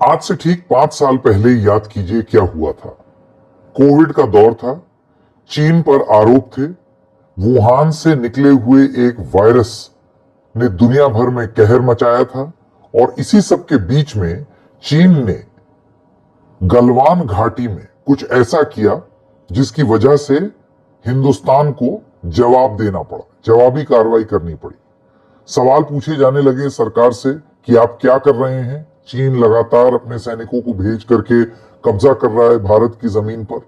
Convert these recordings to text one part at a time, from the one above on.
आज से ठीक 5 साल पहले याद कीजिए क्या हुआ था। कोविड का दौर था। चीन पर आरोप थे। वुहान से निकले हुए एक वायरस ने दुनिया भर में कहर मचाया था और इसी सब के बीच में चीन ने गलवान घाटी में कुछ ऐसा किया जिसकी वजह से हिंदुस्तान को जवाब देना पड़ा, जवाबी कार्रवाई करनी पड़ी। सवाल पूछे जाने लगे सरकार से कि आप क्या कर रहे हैं। चीन लगातार अपने सैनिकों को भेज करके कब्जा कर रहा है भारत की जमीन पर।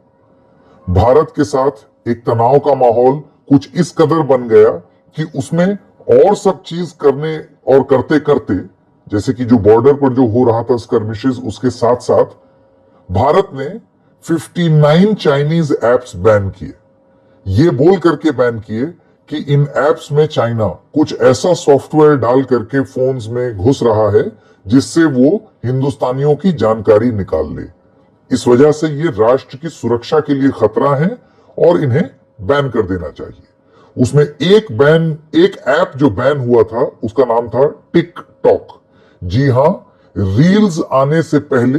भारत के साथ एक तनाव का माहौल कुछ इस कदर बन गया कि उसमें और सब चीज करने और करते करते, जैसे कि जो बॉर्डर पर जो हो रहा था स्कर्मिशेस, उसके साथ साथ भारत ने 59 चाइनीज एप्स बैन किए। ये बोल करके बैन किए कि इन एप्स में चाइना कुछ ऐसा सॉफ्टवेयर डाल करके फोन्स में घुस रहा है जिससे वो हिंदुस्तानियों की जानकारी निकाल ले। इस वजह से ये राष्ट्र की सुरक्षा के लिए खतरा है और इन्हें बैन कर देना चाहिए। उसमें एक ऐप जो बैन हुआ था उसका नाम था टिकटॉक। जी हां, रील्स आने से पहले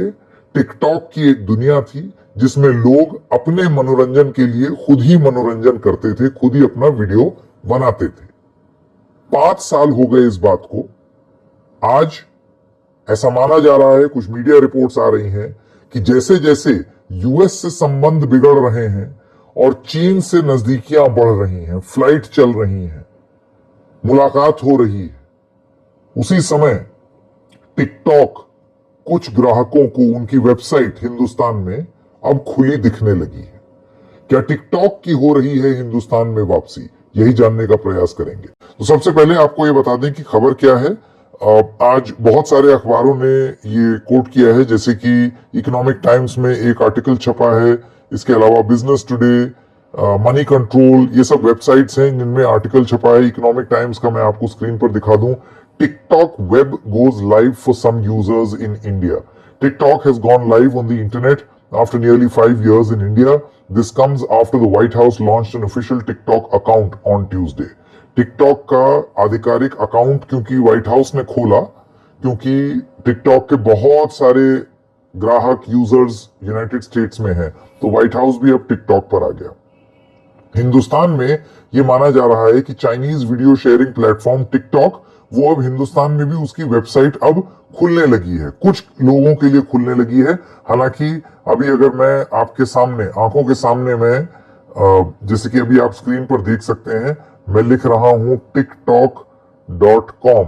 टिकटॉक की एक दुनिया थी जिसमें लोग अपने मनोरंजन के लिए खुद ही मनोरंजन करते थे, खुद ही अपना वीडियो बनाते थे। 5 साल हो गए इस बात को। आज ऐसा माना जा रहा है, कुछ मीडिया रिपोर्ट्स आ रही हैं कि जैसे जैसे यूएस से संबंध बिगड़ रहे हैं और चीन से नजदीकियां बढ़ रही हैं, फ्लाइट चल रही हैं, मुलाकात हो रही है, उसी समय टिकटॉक कुछ ग्राहकों को उनकी वेबसाइट हिंदुस्तान में अब खुली दिखने लगी है। क्या टिकटॉक की हो रही है हिंदुस्तान में वापसी? यही जानने का प्रयास करेंगे। तो सबसे पहले आपको ये बता दें कि खबर क्या है। आज बहुत सारे अखबारों ने ये कोट किया है, जैसे कि इकोनॉमिक टाइम्स में एक आर्टिकल छपा है, इसके अलावा बिजनेस टुडे, मनी कंट्रोल, ये सब वेबसाइट्स हैं जिनमें आर्टिकल छपा है। इकोनॉमिक टाइम्स का मैं आपको स्क्रीन पर दिखा दूं। TikTok web goes live for some users in India. TikTok has gone live on the internet after nearly 5 years in India. This comes after the White House launched an official TikTok account on Tuesday. TikTok का आधिकारिक account क्योंकि white house ने खोला, क्योंकि TikTok के बहुत सारे ग्राहक यूजर्स यूनाइटेड स्टेट्स में हैं, तो व्हाइट हाउस भी अब टिकटॉक पर आ गया। हिंदुस्तान में यह माना जा रहा है कि Chinese video sharing platform TikTok, वो अब हिंदुस्तान में भी उसकी वेबसाइट अब खुलने लगी है, कुछ लोगों के लिए खुलने लगी है। हालांकि अभी अगर मैं आपके सामने, आंखों के सामने में, जैसे कि अभी आप स्क्रीन पर देख सकते हैं, मैं लिख रहा हूं tiktok.com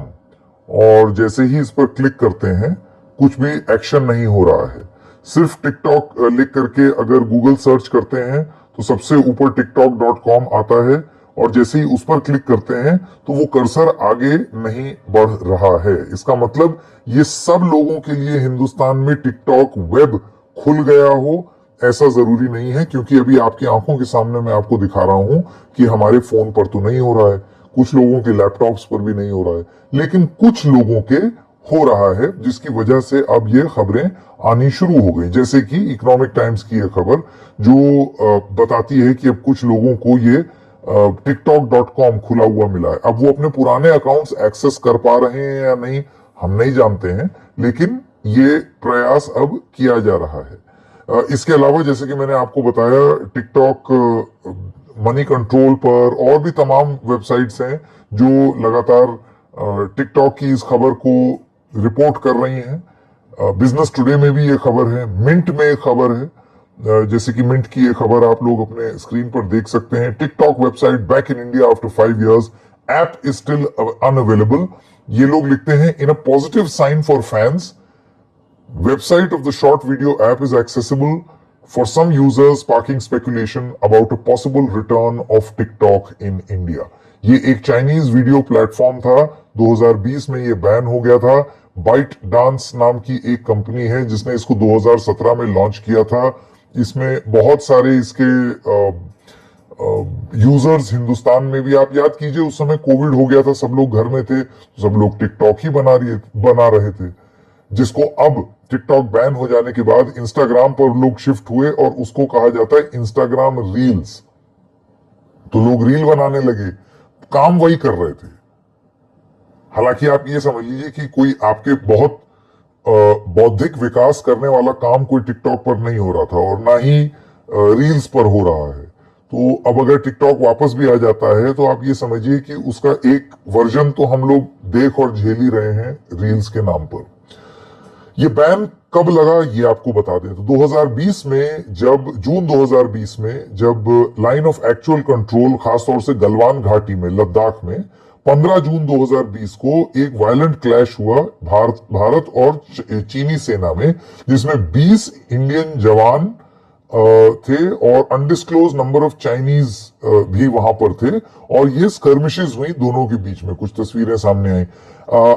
और जैसे ही इस पर क्लिक करते हैं कुछ भी एक्शन नहीं हो रहा है। सिर्फ टिकटॉक लिख करके अगर गूगल सर्च करते हैं तो सबसे ऊपर tiktok.com आता है और जैसे ही उस पर क्लिक करते हैं तो वो कर्सर आगे नहीं बढ़ रहा है। इसका मतलब ये सब लोगों के लिए हिंदुस्तान में टिकटॉक वेब खुल गया हो ऐसा जरूरी नहीं है, क्योंकि अभी आपकी आंखों के सामने मैं आपको दिखा रहा हूं कि हमारे फोन पर तो नहीं हो रहा है, कुछ लोगों के लैपटॉप्स पर भी नहीं हो रहा है, लेकिन कुछ लोगों के हो रहा है, जिसकी वजह से अब ये खबरें आनी शुरू हो गई। जैसे कि इकोनॉमिक टाइम्स की यह खबर जो बताती है कि अब कुछ लोगों को ये tiktok.com खुला हुआ मिला है। अब वो अपने पुराने अकाउंट्स एक्सेस कर पा रहे हैं या नहीं हम नहीं जानते हैं, लेकिन ये प्रयास अब किया जा रहा है। इसके अलावा जैसे कि मैंने आपको बताया, टिकटॉक, मनी कंट्रोल पर और भी तमाम वेबसाइट्स हैं जो लगातार टिकटॉक की इस खबर को रिपोर्ट कर रही हैं। बिजनेस टुडे में भी ये खबर है, मिंट में एक खबर है, जैसे कि मिंट की ये खबर आप लोग अपने स्क्रीन पर देख सकते हैं। TikTok website back in India after 5 years, app is still unavailable. ये लोग लिखते हैं in a positive sign for fans, website of the short video app is accessible for some users, sparking speculation about a possible return of TikTok in India. ये एक Chinese video platform था, 2020 में ये ban हो गया था। Bite dance नाम की एक कंपनी है जिसने इसको 2017 में लॉन्च किया था। इसमें बहुत सारे इसके यूजर्स हिंदुस्तान में भी, आप याद कीजिए उस समय कोविड हो गया था, सब लोग घर में थे, सब लोग टिकटॉक ही बना रहे थे, जिसको अब टिकटॉक बैन हो जाने के बाद इंस्टाग्राम पर लोग शिफ्ट हुए और उसको कहा जाता है इंस्टाग्राम रील्स। तो लोग रील बनाने लगे, काम वही कर रहे थे। हालांकि आप ये समझ लीजिए कि कोई आपके बहुत बौद्धिक विकास करने वाला काम कोई टिकटॉक पर नहीं हो रहा था और ना ही रील्स पर हो रहा है। तो अब अगर टिकटॉक वापस भी आ जाता है तो आप ये समझिए कि उसका एक वर्जन तो हम लोग देख और झेल ही रहे हैं रील्स के नाम पर। ये बैन कब लगा ये आपको बता दें तो 2020 में, जब जून 2020 में जब लाइन ऑफ एक्चुअल कंट्रोल खासतौर से गलवान घाटी में लद्दाख में 15 जून 2020 को एक वायलेंट क्लैश हुआ भारत और चीनी सेना में, जिसमें 20 इंडियन जवान थे और अनडिस्क्लोज नंबर ऑफ चाइनीज भी वहां पर थे और ये स्कर्मिशेस हुई दोनों के बीच में। कुछ तस्वीरें सामने आई।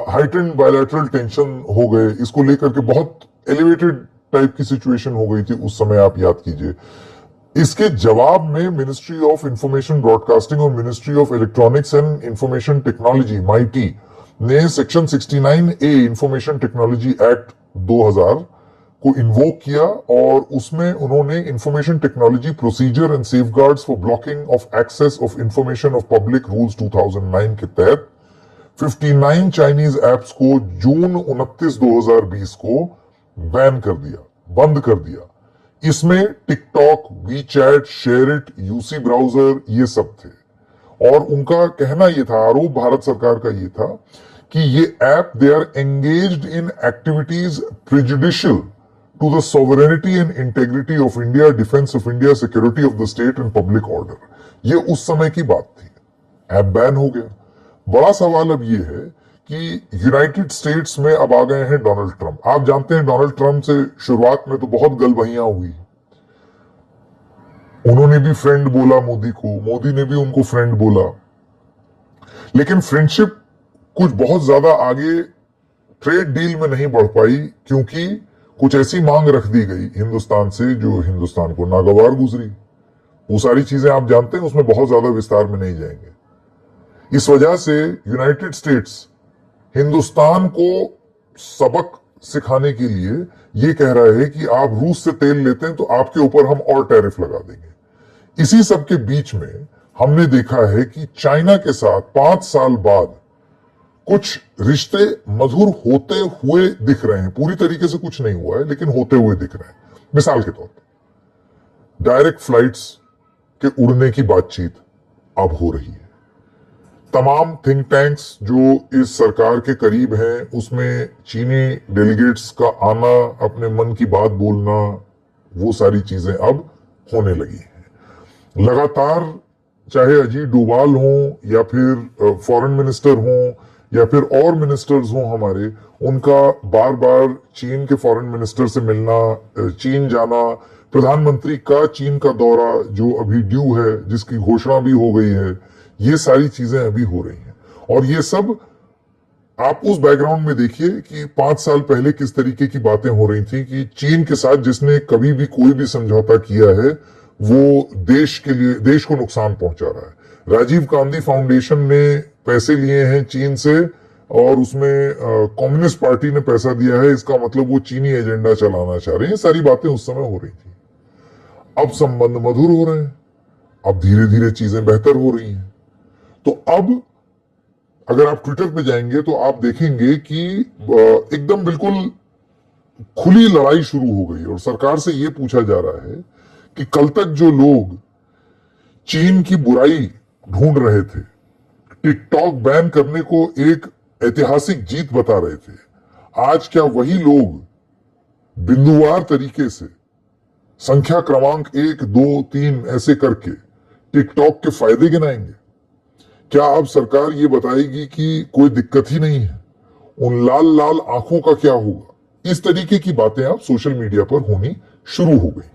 हाइटेंड बायलैटरल टेंशन हो गए, इसको लेकर के बहुत एलिवेटेड टाइप की सिचुएशन हो गई थी उस समय, आप याद कीजिए। इसके जवाब में मिनिस्ट्री ऑफ इंफॉर्मेशन ब्रॉडकास्टिंग और ministry of electronics and information technology MeitY ने section 69A information technology act 2000 को इन्वोक किया और उसमें उन्होंने information technology procedure and safeguards for blocking of access of information of public rules 2009 के तहत 59 Chinese apps को जून 29, 2020 को बैन कर दिया, बंद कर दिया। इसमें TikTok, WeChat, SHAREit, UC browser ये सब थे और उनका कहना यह था, आरोप भारत सरकार का ये था कि ये app they are engaged in activities prejudicial to the sovereignty and integrity of India, defense of India, security of the state and public order। ये उस समय की बात थी, ऐप बैन हो गया। बड़ा सवाल अब ये है कि यूनाइटेड स्टेट्स में अब आ गए हैं डोनाल्ड ट्रंप। आप जानते हैं डोनाल्ड ट्रंप से शुरुआत में तो बहुत गलबहियां हुई, उन्होंने भी फ्रेंड बोला मोदी को, मोदी ने भी उनको फ्रेंड बोला, लेकिन फ्रेंडशिप कुछ बहुत ज्यादा आगे ट्रेड डील में नहीं बढ़ पाई क्योंकि कुछ ऐसी मांग रख दी गई हिंदुस्तान से जो हिंदुस्तान को नागवार गुजरी। वो सारी चीजें आप जानते हैं, उसमें बहुत ज्यादा विस्तार में नहीं जाएंगे। इस वजह से यूनाइटेड स्टेट्स हिंदुस्तान को सबक सिखाने के लिए ये कह रहा है कि आप रूस से तेल लेते हैं तो आपके ऊपर हम और टैरिफ लगा देंगे। इसी सब के बीच में हमने देखा है कि चाइना के साथ 5 साल बाद कुछ रिश्ते मधुर होते हुए दिख रहे हैं। पूरी तरीके से कुछ नहीं हुआ है लेकिन होते हुए दिख रहे हैं। मिसाल के तौर पर डायरेक्ट फ्लाइट्स के उड़ने की बातचीत अब हो रही है। तमाम थिंक टैंक्स जो इस सरकार के करीब हैं उसमें चीनी डेलीगेट्स का आना, अपने मन की बात बोलना, वो सारी चीजें अब होने लगी हैं। लगातार चाहे अजीत डोभाल हो या फिर फॉरेन मिनिस्टर हो या फिर और मिनिस्टर्स हों हमारे, उनका बार बार चीन के फॉरेन मिनिस्टर से मिलना, चीन जाना, प्रधानमंत्री का चीन का दौरा जो अभी ड्यू है, जिसकी घोषणा भी हो गई है, ये सारी चीजें अभी हो रही हैं। और ये सब आप उस बैकग्राउंड में देखिए कि 5 साल पहले किस तरीके की बातें हो रही थी कि चीन के साथ जिसने कभी भी कोई भी समझौता किया है वो देश के लिए, देश को नुकसान पहुंचा रहा है। राजीव गांधी फाउंडेशन ने पैसे लिए हैं चीन से और उसमें कम्युनिस्ट पार्टी ने पैसा दिया है, इसका मतलब वो चीनी एजेंडा चलाना चाह रहे हैं। सारी बातें उस समय हो रही थी। अब संबंध मधुर हो रहे हैं, अब धीरे धीरे चीजें बेहतर हो रही हैं। तो अब अगर आप ट्विटर पे जाएंगे तो आप देखेंगे कि एकदम बिल्कुल खुली लड़ाई शुरू हो गई और सरकार से यह पूछा जा रहा है कि कल तक जो लोग चीन की बुराई ढूंढ रहे थे, टिकटॉक बैन करने को एक ऐतिहासिक जीत बता रहे थे, आज क्या वही लोग बिंदुवार तरीके से संख्या क्रमांक 1, 2, 3 ऐसे करके टिकटॉक के फायदे गिनाएंगे? क्या अब सरकार ये बताएगी कि कोई दिक्कत ही नहीं है? उन लाल लाल आंखों का क्या होगा? इस तरीके की बातें अब सोशल मीडिया पर होनी शुरू हो गई।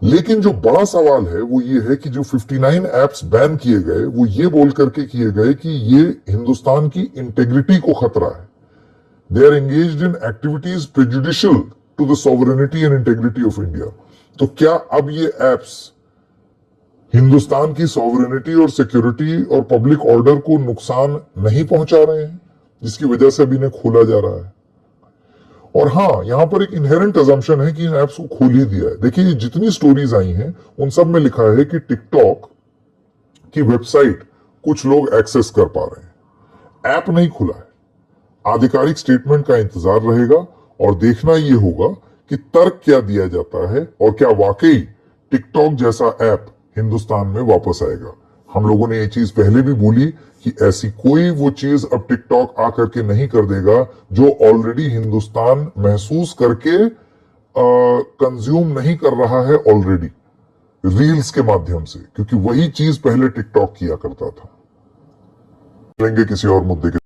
लेकिन जो बड़ा सवाल है वो ये है कि जो 59 एप्स बैन किए गए वो ये बोल करके किए गए कि ये हिंदुस्तान की इंटेग्रिटी को खतरा है। They are engaged in activities prejudicial to the sovereignty and integrity of India. तो क्या अब ये एप्स हिंदुस्तान की सॉवरेनिटी और सिक्योरिटी और पब्लिक ऑर्डर को नुकसान नहीं पहुंचा रहे हैं, जिसकी वजह से अब इन्हें खोला जा रहा है? और हाँ, यहां पर एक इनहेरेंट अजम्पशन है कि इन एप्स को खोल ही दिया है। देखिए, जितनी स्टोरीज आई हैं उन सब में लिखा है कि टिकटॉक की वेबसाइट कुछ लोग एक्सेस कर पा रहे हैं, ऐप नहीं खुला है। आधिकारिक स्टेटमेंट का इंतजार रहेगा और देखना ये होगा कि तर्क क्या दिया जाता है और क्या वाकई टिकटॉक जैसा ऐप हिंदुस्तान में वापस आएगा। हम लोगों ने ये चीज पहले भी बोली कि ऐसी कोई वो चीज अब टिकटॉक आकर के नहीं कर देगा जो ऑलरेडी हिंदुस्तान महसूस करके कंज्यूम नहीं कर रहा है ऑलरेडी रील्स के माध्यम से, क्योंकि वही चीज पहले टिकटॉक किया करता था। लेंगे किसी और मुद्दे के